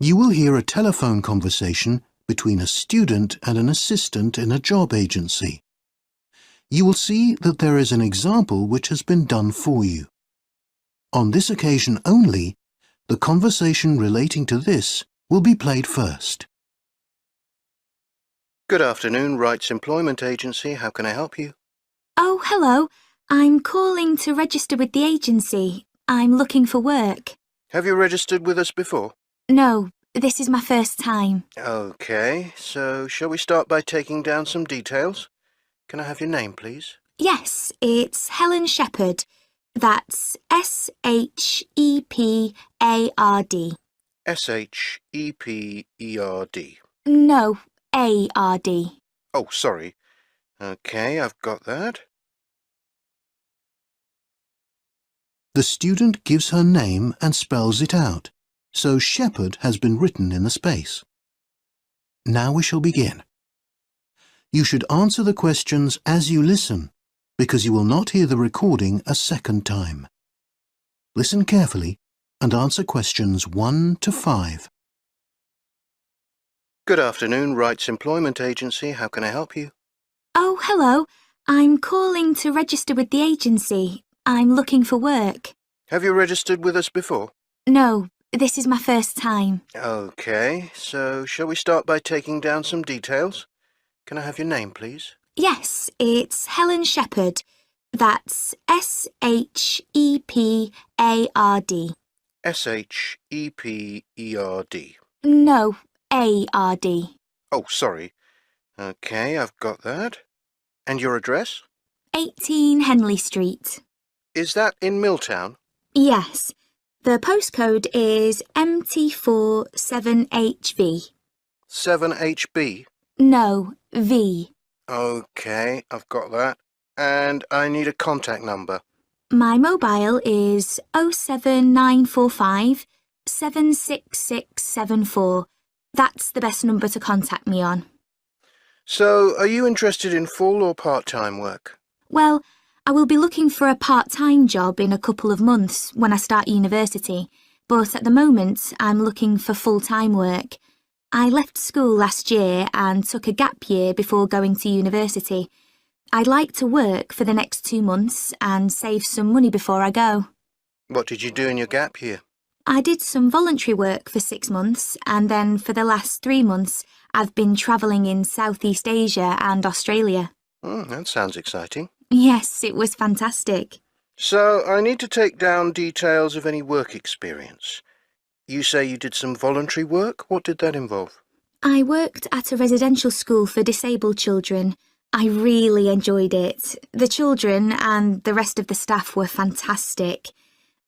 You will hear a telephone conversation between a student and an assistant in a job agency. You will see that there is an example which has been done for you. On this occasion only, the conversation relating to this will be played first. Good afternoon, Rights Employment Agency. How can I help you? Oh, hello. I'm calling to register with the agency. I'm looking for work. Have you registered with us before? No, this is my first time. Okay, so shall we start by taking down some details? Can I have your name, please? Yes, it's Helen Shepherd. That's S-H-E-P-A-R-D. S-H-E-P-E-R-D. No, A-R-D. Oh, sorry. Okay, I've got that. The student gives her name and spells it out, so Shepherd has been written in the space. Now we shall begin. You should answer the questions as you listen, because you will not hear the recording a second time. Listen carefully and answer questions 1 to 5. Good afternoon, Rights Employment Agency. How can I help you? Oh, hello. I'm calling to register with the agency. I'm looking for work. Have you registered with us before? No, this is my first time. Okay, so shall we start by taking down some details? Can I have your name, please? Yes, it's Helen Shepherd. That's S-H-E-P-A-R-D. S-H-E-P-E-R-D. No, A-R-D. Oh, sorry. Okay, I've got that. And your address? 18 Henley Street. Is that in Milltown? Yes. The postcode is MT47HV. 7HB? No, V. Okay, I've got that. And I need a contact number. My mobile is 07945 76674. That's the best number to contact me on. So, are you interested in full or part-time work? Well, I will be looking for a part-time job in a couple of months when I start university, but at the moment I'm looking for full-time work. I left school last year and took a gap year before going to university. I'd like to work for the next 2 months and save some money before I go. What did you do in your gap year? I did some voluntary work for 6 months, and then for the last 3 months I've been travelling in Southeast Asia and Australia. That sounds exciting. Yes, it was fantastic. So, I need to take down details of any work experience. You say you did some voluntary work? What did that involve? I worked at a residential school for disabled children. I really enjoyed it. The children and the rest of the staff were fantastic.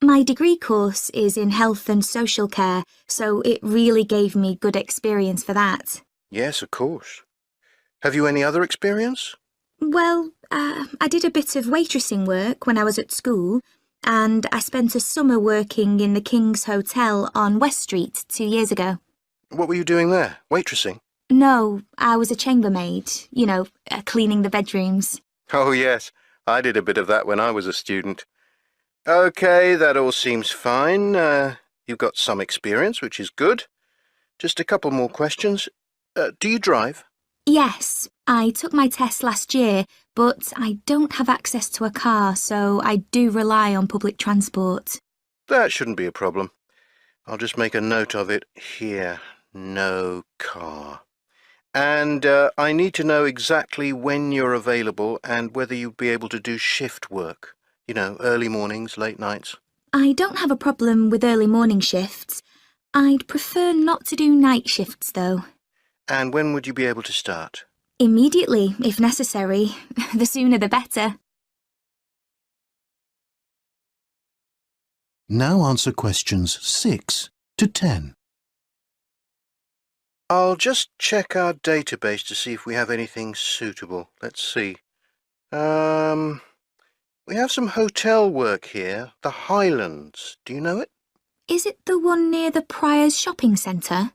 My degree course is in health and social care, so it really gave me good experience for that. Yes, of course. Have you any other experience? Well, I did a bit of waitressing work when I was at school, and I spent a summer working in the King's Hotel on West Street 2 years ago. What were you doing there? Waitressing? No, I was a chambermaid, cleaning the bedrooms. Oh, yes. I did a bit of that when I was a student. Okay, that all seems fine. You've got some experience, which is good. Just a couple more questions. Do you drive? Yes, I took my test last year, but I don't have access to a car, so I do rely on public transport. That shouldn't be a problem. I'll just make a note of it here. No car. And I need to know exactly when you're available and whether you'd be able to do shift work. Early mornings, late nights. I don't have a problem with early morning shifts. I'd prefer not to do night shifts, though. And when would you be able to start? Immediately, if necessary. The sooner the better. Now answer questions 6 to 10. I'll just check our database to see if we have anything suitable. Let's see. We have some hotel work here. The Highlands. Do you know it? Is it the one near the Prior's shopping centre?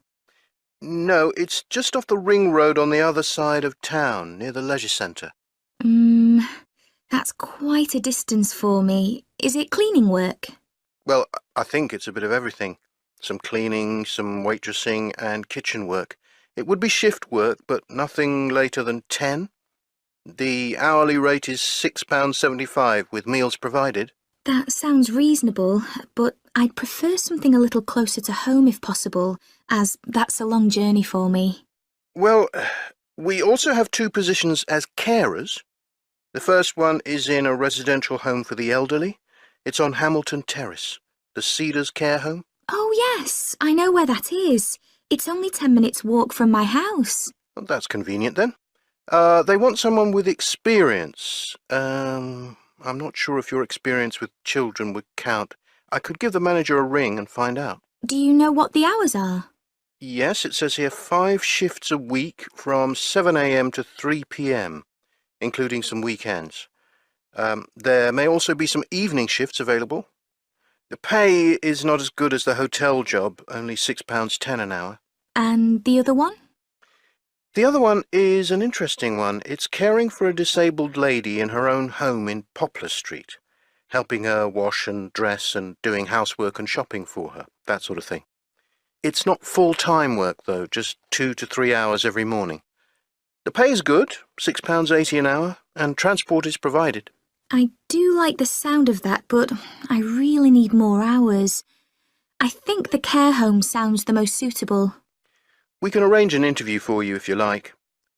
No, it's just off the ring road on the other side of town, near the leisure centre. That's quite a distance for me. Is it cleaning work? Well, I think it's a bit of everything. Some cleaning, some waitressing and kitchen work. It would be shift work, but nothing later than 10. The hourly rate is £6.75 with meals provided. That sounds reasonable, but I'd prefer something a little closer to home if possible, as that's a long journey for me. Well, we also have 2 positions as carers. The first one is in a residential home for the elderly. It's on Hamilton Terrace, the Cedars Care Home. Oh yes, I know where that is. It's only 10 minutes walk from my house. Well, that's convenient then. They want someone with experience. I'm not sure if your experience with children would count. I could give the manager a ring and find out. Do you know what the hours are? Yes, it says here 5 shifts a week from 7 a.m. to 3 p.m., including some weekends. There may also be some evening shifts available. The pay is not as good as the hotel job, only £6.10 an hour. And the other one? The other one is an interesting one. It's caring for a disabled lady in her own home in Poplar Street, helping her wash and dress and doing housework and shopping for her, that sort of thing. It's not full-time work, though, just 2 to 3 hours every morning. The pay is good, £6.80 an hour, and transport is provided. I do like the sound of that, but I really need more hours. I think the care home sounds the most suitable. We can arrange an interview for you if you like.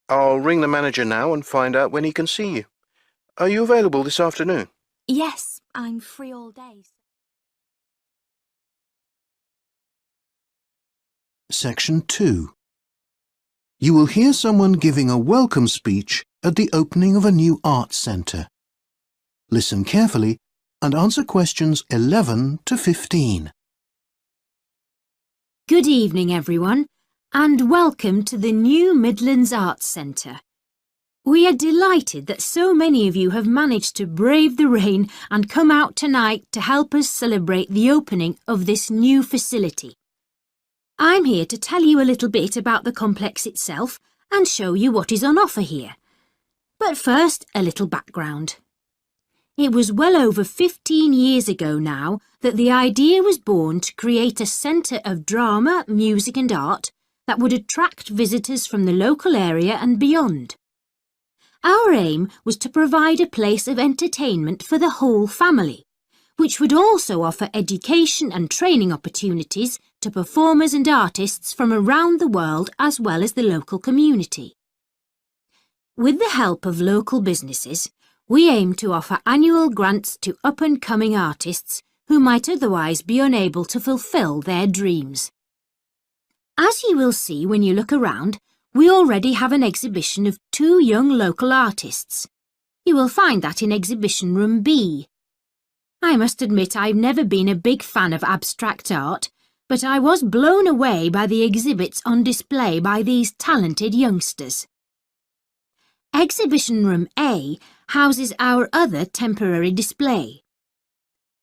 I'll ring the manager now and find out when he can see you. Are you available this afternoon? Yes, I'm free all day. Section 2. You will hear someone giving a welcome speech at the opening of a new arts centre. Listen carefully and answer questions 11 to 15. Good evening, everyone, and welcome to the new Midlands Arts Centre. We are delighted that so many of you have managed to brave the rain and come out tonight to help us celebrate the opening of this new facility. I'm here to tell you a little bit about the complex itself and show you what is on offer here. But first, a little background. It was well over 15 years ago now that the idea was born to create a centre of drama, music and art that would attract visitors from the local area and beyond. Our aim was to provide a place of entertainment for the whole family, which would also offer education and training opportunities to performers and artists from around the world as well as the local community. With the help of local businesses, we aim to offer annual grants to up-and-coming artists who might otherwise be unable to fulfil their dreams. As you will see when you look around, we already have an exhibition of 2 young local artists. You will find that in Exhibition Room B. I must admit I've never been a big fan of abstract art, but I was blown away by the exhibits on display by these talented youngsters. Exhibition Room A houses our other temporary display.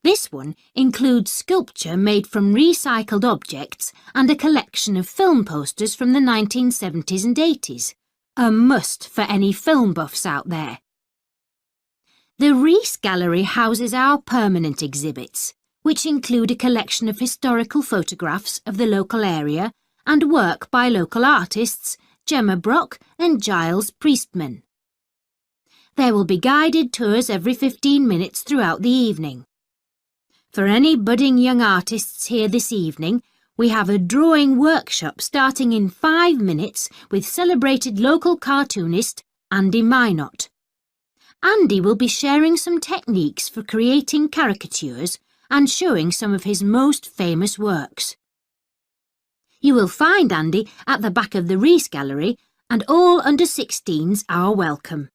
This one includes sculpture made from recycled objects and a collection of film posters from the 1970s and 80s, a must for any film buffs out there. The Rees Gallery houses our permanent exhibits, which include a collection of historical photographs of the local area and work by local artists Gemma Brock and Giles Priestman. There will be guided tours every 15 minutes throughout the evening. For any budding young artists here this evening, we have a drawing workshop starting in 5 minutes with celebrated local cartoonist Andy Minot. Andy will be sharing some techniques for creating caricatures and showing some of his most famous works. You will find Andy at the back of the Rees Gallery, and all under 16s are welcome.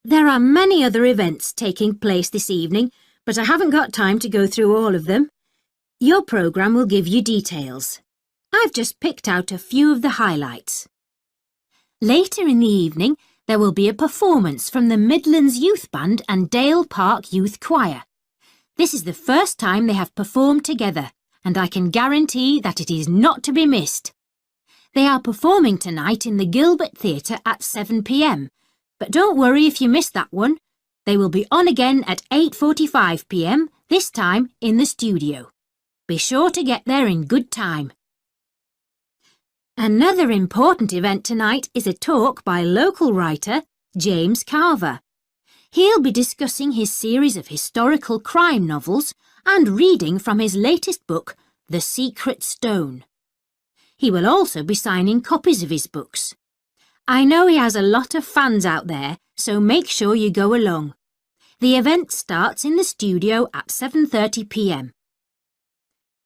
There are many other events taking place this evening, but I haven't got time to go through all of them. Your programme will give you details. I've just picked out a few of the highlights. Later in the evening, there will be a performance from the Midlands Youth Band and Dale Park Youth Choir. This is the first time they have performed together, and I can guarantee that it is not to be missed. They are performing tonight in the Gilbert Theatre at 7 p.m, but don't worry if you missed that one. They will be on again at 8:45 p.m, this time in the studio. Be sure to get there in good time. Another important event tonight is a talk by local writer James Carver. He'll be discussing his series of historical crime novels and reading from his latest book, The Secret Stone. He will also be signing copies of his books. I know he has a lot of fans out there, so make sure you go along. The event starts in the studio at 7:30 p.m.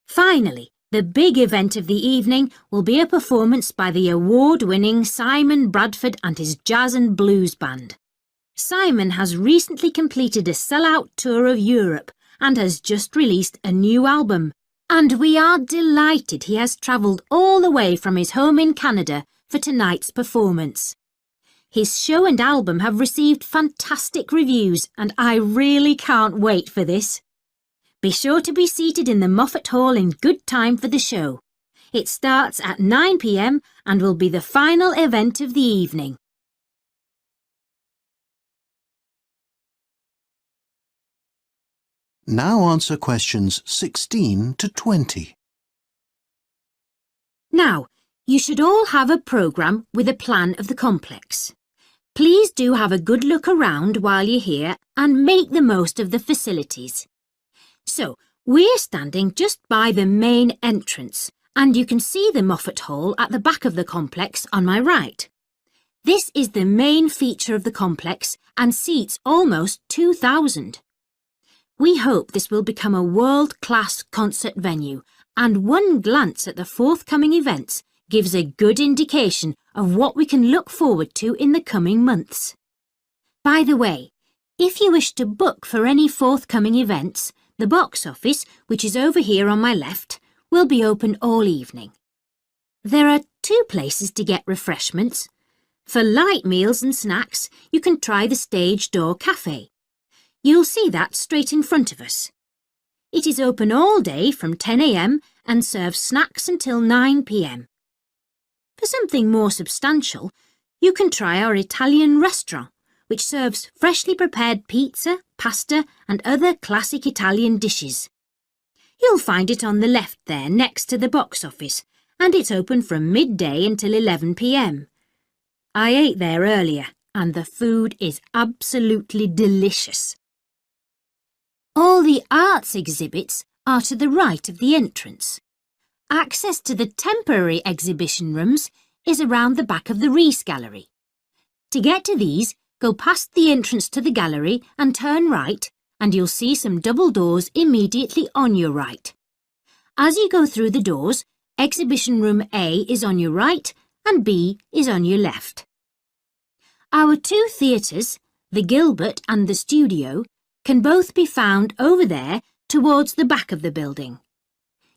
Finally, the big event of the evening will be a performance by the award-winning Simon Bradford and his Jazz and Blues Band. Simon has recently completed a sell-out tour of Europe and has just released a new album. And we are delighted he has travelled all the way from his home in Canada for tonight's performance. His show and album have received fantastic reviews and I really can't wait for this. Be sure to be seated in the Moffat Hall in good time for the show. It starts at 9 p.m. and will be the final event of the evening. Now answer questions 16 to 20. Now, you should all have a programme with a plan of the complex. Please do have a good look around while you're here and make the most of the facilities. So, we're standing just by the main entrance and you can see the Moffat Hall at the back of the complex on my right. This is the main feature of the complex and seats almost 2,000. We hope this will become a world-class concert venue and one glance at the forthcoming events gives a good indication of what we can look forward to in the coming months. By the way, if you wish to book for any forthcoming events, the box office, which is over here on my left, will be open all evening. There are 2 places to get refreshments. For light meals and snacks, you can try the Stage Door Cafe. You'll see that straight in front of us. It is open all day from 10 a.m. and serves snacks until 9 p.m. For something more substantial, you can try our Italian restaurant, which serves freshly prepared pizza, pasta and other classic Italian dishes. You'll find it on the left there next to the box office, and it's open from midday until 11 p.m. I ate there earlier, and the food is absolutely delicious. All the arts exhibits are to the right of the entrance. Access to the temporary exhibition rooms is around the back of the Rees Gallery. To get to these, go past the entrance to the gallery and turn right, and you'll see some double doors immediately on your right. As you go through the doors, Exhibition Room A is on your right and B is on your left. Our 2 theatres, the Gilbert and the Studio, can both be found over there towards the back of the building.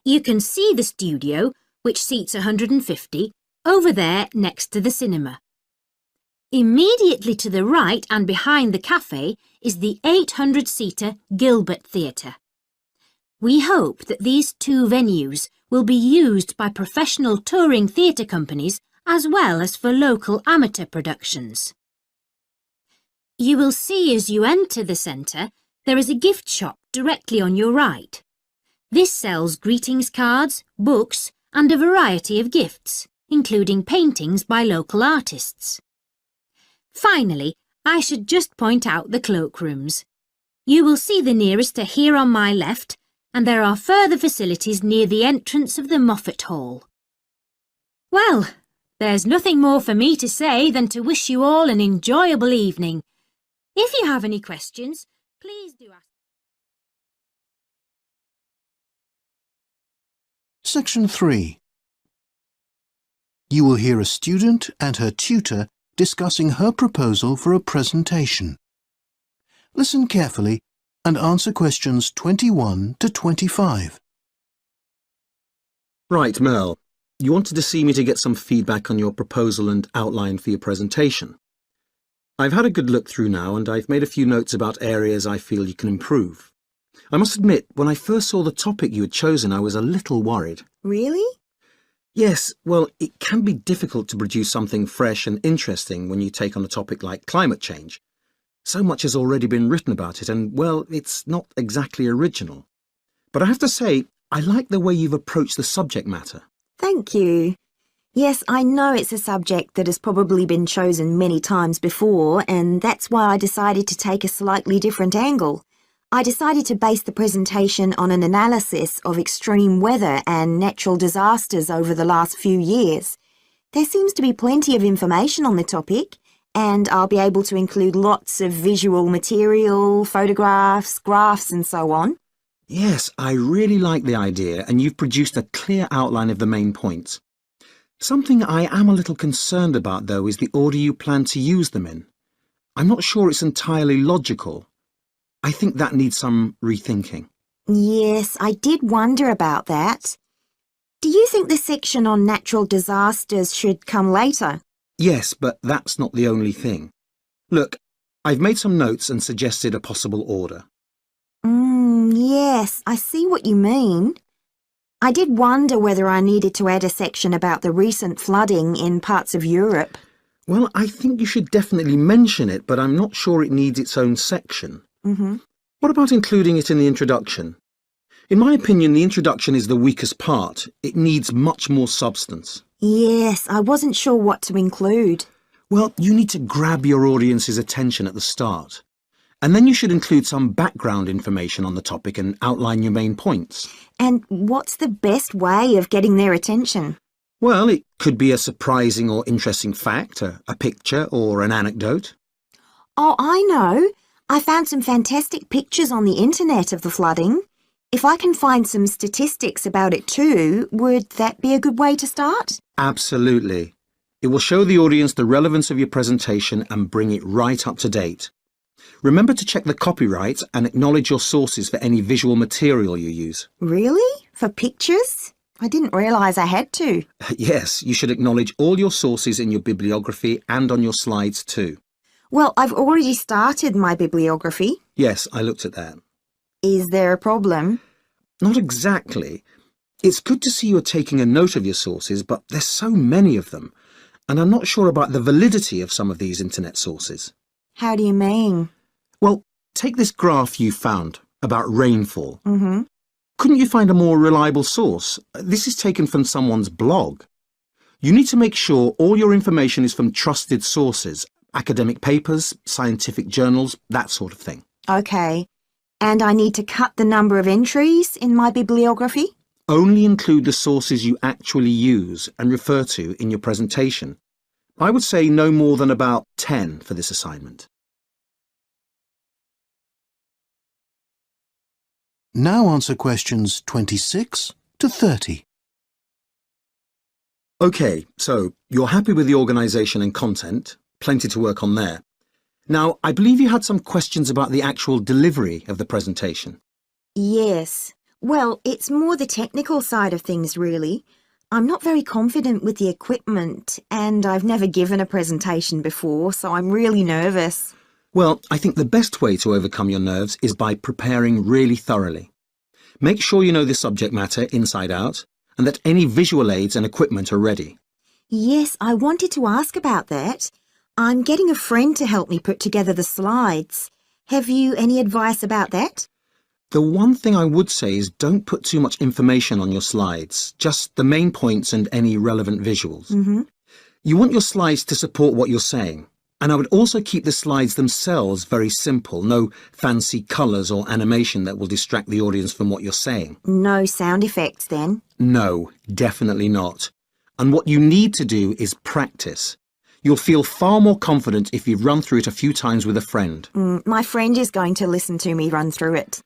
You can see the Studio, which seats 150, over there next to the cinema. Immediately to the right and behind the cafe is the 800-seater Gilbert Theatre. We hope that these 2 venues will be used by professional touring theatre companies as well as for local amateur productions. You will see as you enter the centre there is a gift shop directly on your right. This sells greetings cards, books and a variety of gifts, including paintings by local artists. Finally, I should just point out the cloakrooms. You will see the nearest are here on my left, and there are further facilities near the entrance of the Moffat Hall. Well, there's nothing more for me to say than to wish you all an enjoyable evening. If you have any questions, please do ask. Section 3. You will hear a student and her tutor discussing her proposal for a presentation. Listen carefully and answer questions 21 to 25. Right, Mel. You wanted to see me to get some feedback on your proposal and outline for your presentation. I've had a good look through now and I've made a few notes about areas I feel you can improve. I must admit, when I first saw the topic you had chosen, I was a little worried. Really? Yes, well, it can be difficult to produce something fresh and interesting when you take on a topic like climate change. So much has already been written about it and, well, it's not exactly original. But I have to say, I like the way you've approached the subject matter. Thank you. Yes, I know it's a subject that has probably been chosen many times before, and that's why I decided to take a slightly different angle. I decided to base the presentation on an analysis of extreme weather and natural disasters over the last few years. There seems to be plenty of information on the topic, and I'll be able to include lots of visual material, photographs, graphs and so on. Yes, I really like the idea, and you've produced a clear outline of the main points. Something I am a little concerned about, though, is the order you plan to use them in. I'm not sure it's entirely logical. I think that needs some rethinking. Yes, I did wonder about that. Do you think the section on natural disasters should come later? Yes, but that's not the only thing. Look, I've made some notes and suggested a possible order. Yes, I see what you mean. I did wonder whether I needed to add a section about the recent flooding in parts of Europe. Well, I think you should definitely mention it, but I'm not sure it needs its own section. What about including it in the introduction? In my opinion, the introduction is the weakest part. It needs much more substance. Yes, I wasn't sure what to include. Well, you need to grab your audience's attention at the start. And then you should include some background information on the topic and outline your main points. And what's the best way of getting their attention? Well, it could be a surprising or interesting fact, a picture or an anecdote. Oh, I know. I found some fantastic pictures on the internet of the flooding. If I can find some statistics about it too, would that be a good way to start? Absolutely. It will show the audience the relevance of your presentation and bring it right up to date. Remember to check the copyright and acknowledge your sources for any visual material you use. Really? For pictures? I didn't realise I had to. Yes, you should acknowledge all your sources in your bibliography and on your slides too. Well, I've already started my bibliography. Yes, I looked at that. Is there a problem? Not exactly. It's good to see you're taking a note of your sources, but there's so many of them, and I'm not sure about the validity of some of these internet sources. How do you mean? Well, take this graph you found about rainfall. Mm-hmm. Couldn't you find a more reliable source? This is taken from someone's blog. You need to make sure all your information is from trusted sources, academic papers, scientific journals, that sort of thing. Okay. And I need to cut the number of entries in my bibliography? Only include the sources you actually use and refer to in your presentation. I would say no more than about 10 for this assignment. Now answer questions 26 to 30. OK, so you're happy with the organisation and content. Plenty to work on there. Now, I believe you had some questions about the actual delivery of the presentation. Yes. Well, it's more the technical side of things, really. I'm not very confident with the equipment, and I've never given a presentation before, so I'm really nervous. Well, I think the best way to overcome your nerves is by preparing really thoroughly. Make sure you know the subject matter inside out, and that any visual aids and equipment are ready. Yes, I wanted to ask about that. I'm getting a friend to help me put together the slides. Have you any advice about that? The one thing I would say is don't put too much information on your slides, just the main points and any relevant visuals. You want your slides to support what you're saying, and I would also keep the slides themselves very simple, no fancy colours or animation that will distract the audience from what you're saying. No sound effects then? No, definitely not. And what you need to do is practice. You'll feel far more confident if you've run through it a few times with a friend. My friend is going to listen to me run through it.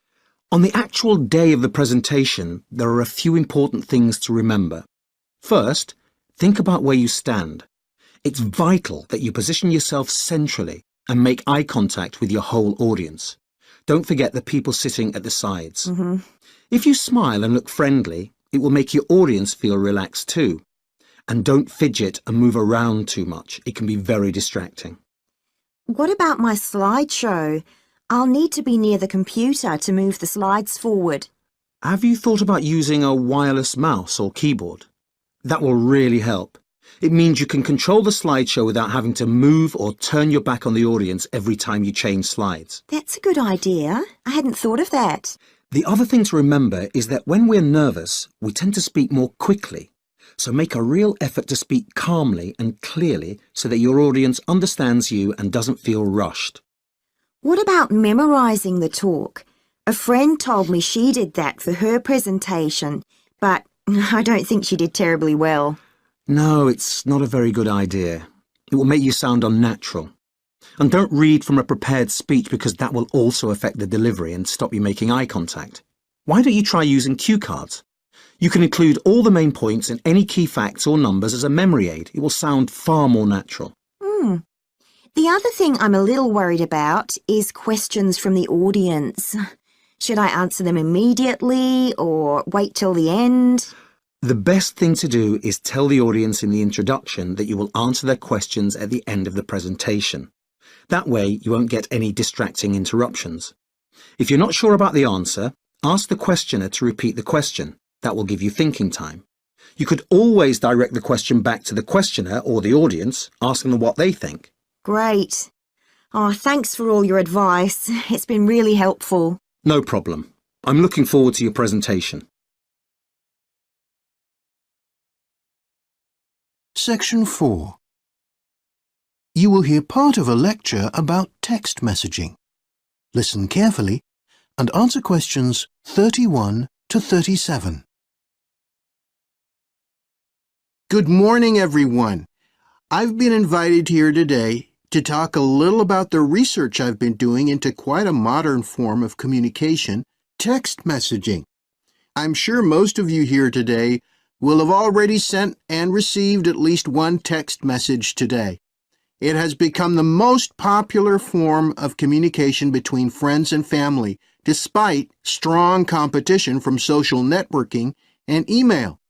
On the actual day of the presentation, there are a few important things to remember. First, think about where you stand. It's vital that you position yourself centrally and make eye contact with your whole audience. Don't forget the people sitting at the sides. If you smile and look friendly, it will make your audience feel relaxed too. And don't fidget and move around too much. It can be very distracting. What about my slideshow? I'll need to be near the computer to move the slides forward. Have you thought about using a wireless mouse or keyboard? That will really help. It means you can control the slideshow without having to move or turn your back on the audience every time you change slides. That's a good idea. I hadn't thought of that. The other thing to remember is that when we're nervous, we tend to speak more quickly. So make a real effort to speak calmly and clearly so that your audience understands you and doesn't feel rushed. What about memorizing the talk? A friend told me she did that for her presentation, but I don't think she did terribly well. No, it's not a very good idea. It will make you sound unnatural. And don't read from a prepared speech because that will also affect the delivery and stop you making eye contact. Why don't you try using cue cards? You can include all the main points and any key facts or numbers as a memory aid. It will sound far more natural. The other thing I'm a little worried about is questions from the audience. Should I answer them immediately or wait till the end? The best thing to do is tell the audience in the introduction that you will answer their questions at the end of the presentation. That way you won't get any distracting interruptions. If you're not sure about the answer, ask the questioner to repeat the question. That will give you thinking time. You could always direct the question back to the questioner or the audience, asking them what they think. Great. Oh, thanks for all your advice. It's been really helpful. No problem. I'm looking forward to your presentation. Section 4. You will hear part of a lecture about text messaging. Listen carefully and answer questions 31 to 37. Good morning, everyone. I've been invited here today to talk a little about the research I've been doing into quite a modern form of communication, text messaging. I'm sure most of you here today will have already sent and received at least one text message today. It has become the most popular form of communication between friends and family, despite strong competition from social networking and email.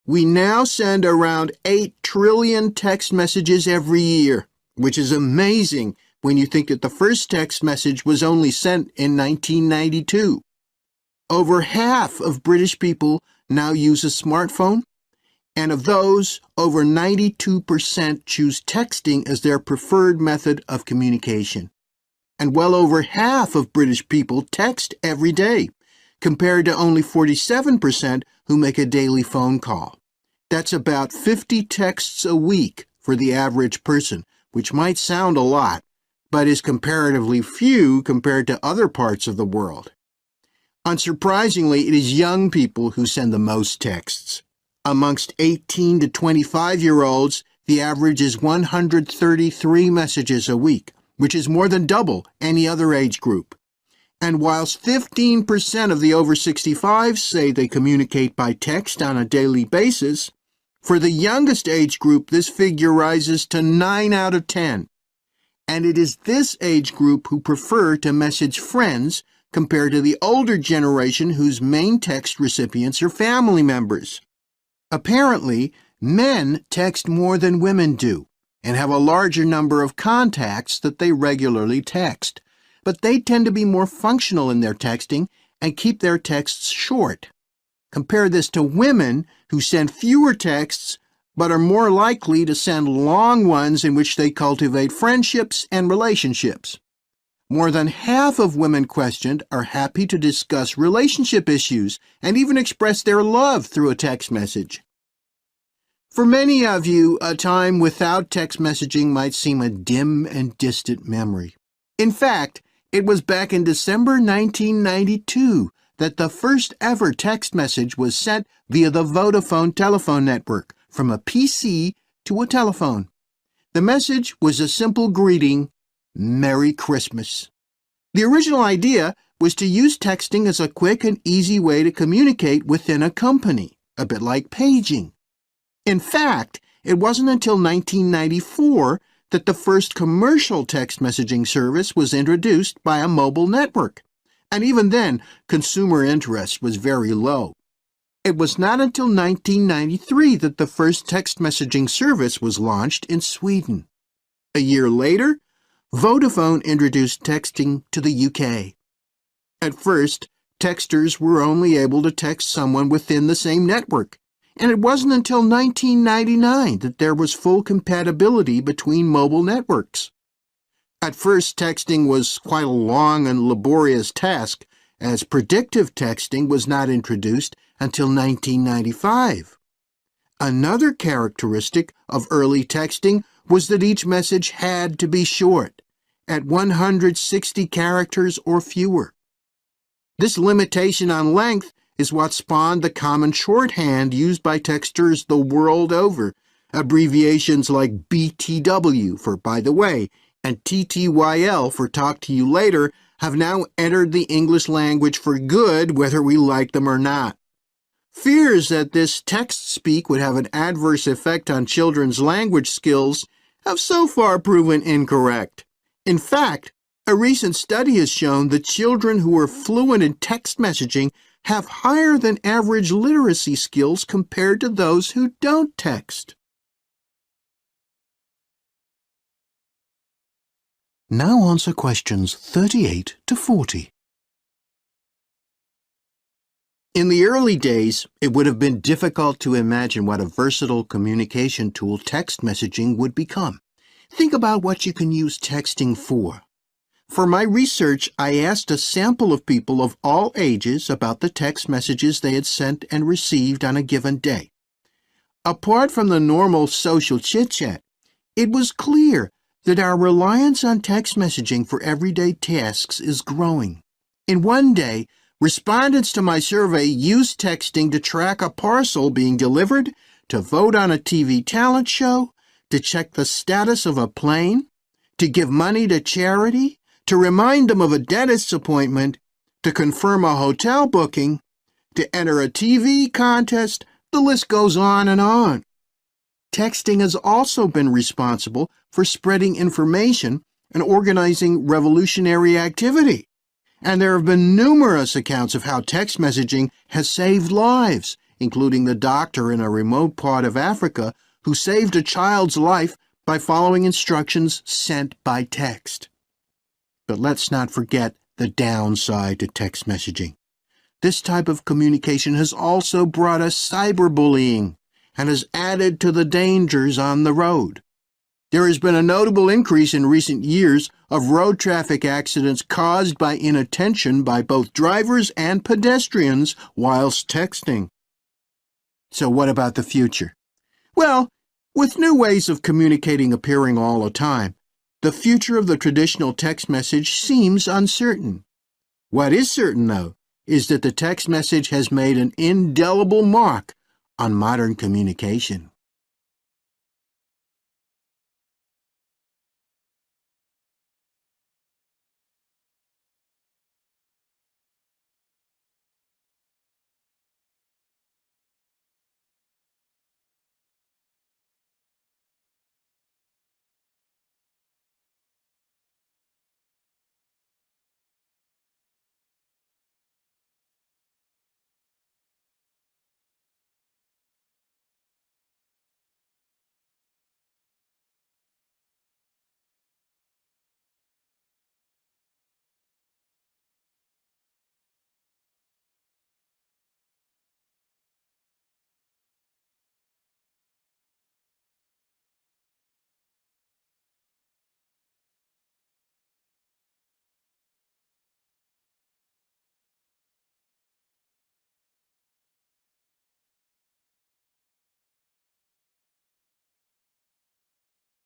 We now send around 8 trillion text messages every year, which is amazing when you think that the first text message was only sent in 1992. Over half of British people now use a smartphone, and of those, over 92% choose texting as their preferred method of communication. And well over half of British people text every day, compared to only 47% who make a daily phone call. That's about 50 texts a week for the average person, which might sound a lot, but is comparatively few compared to other parts of the world. Unsurprisingly, it is young people who send the most texts. Amongst 18 to 25-year-olds, the average is 133 messages a week, which is more than double any other age group. And whilst 15% of the over 65s say they communicate by text on a daily basis, for the youngest age group, this figure rises to 9 out of 10. And it is this age group who prefer to message friends compared to the older generation whose main text recipients are family members. Apparently, men text more than women do and have a larger number of contacts that they regularly text, but they tend to be more functional in their texting and keep their texts short. Compare this to women who send fewer texts but are more likely to send long ones in which they cultivate friendships and relationships. More than half of women questioned are happy to discuss relationship issues and even express their love through a text message. For many of you, a time without text messaging might seem a dim and distant memory. In fact, it was back in December 1992 that the first ever text message was sent via the Vodafone telephone network from a PC to a telephone. The message was a simple greeting, "Merry Christmas." The original idea was to use texting as a quick and easy way to communicate within a company, a bit like paging. In fact, it wasn't until 1994 that the first commercial text messaging service was introduced by a mobile network. And even then, consumer interest was very low. It was not until 1993 that the first text messaging service was launched in Sweden. A year later, Vodafone introduced texting to the UK. At first, texters were only able to text someone within the same network, and it wasn't until 1999 that there was full compatibility between mobile networks. At first, texting was quite a long and laborious task, as predictive texting was not introduced until 1995. Another characteristic of early texting was that each message had to be short, at 160 characters or fewer. This limitation on length is what spawned the common shorthand used by texters the world over. Abbreviations like BTW for by the way and TTYL for talk to you later have now entered the English language for good, whether we like them or not. Fears that this text speak would have an adverse effect on children's language skills have so far proven incorrect. In fact, a recent study has shown that children who are fluent in text messaging have higher than average literacy skills compared to those who don't text. Now answer questions 38 to 40. In the early days, it would have been difficult to imagine what a versatile communication tool text messaging would become. Think about what you can use texting for. For my research, I asked a sample of people of all ages about the text messages they had sent and received on a given day. Apart from the normal social chit-chat, it was clear that our reliance on text messaging for everyday tasks is growing. In one day, respondents to my survey used texting to track a parcel being delivered, to vote on a TV talent show, to check the status of a plane, to give money to charity, to remind them of a dentist's appointment, to confirm a hotel booking, to enter a TV contest. The list goes on and on. Texting has also been responsible for spreading information and organizing revolutionary activity. And there have been numerous accounts of how text messaging has saved lives, including the doctor in a remote part of Africa who saved a child's life by following instructions sent by text. But let's not forget the downside to text messaging. This type of communication has also brought us cyberbullying and has added to the dangers on the road. There has been a notable increase in recent years of road traffic accidents caused by inattention by both drivers and pedestrians whilst texting. So what about the future? Well, with new ways of communicating appearing all the time, the future of the traditional text message seems uncertain. What is certain, though, is that the text message has made an indelible mark on modern communication.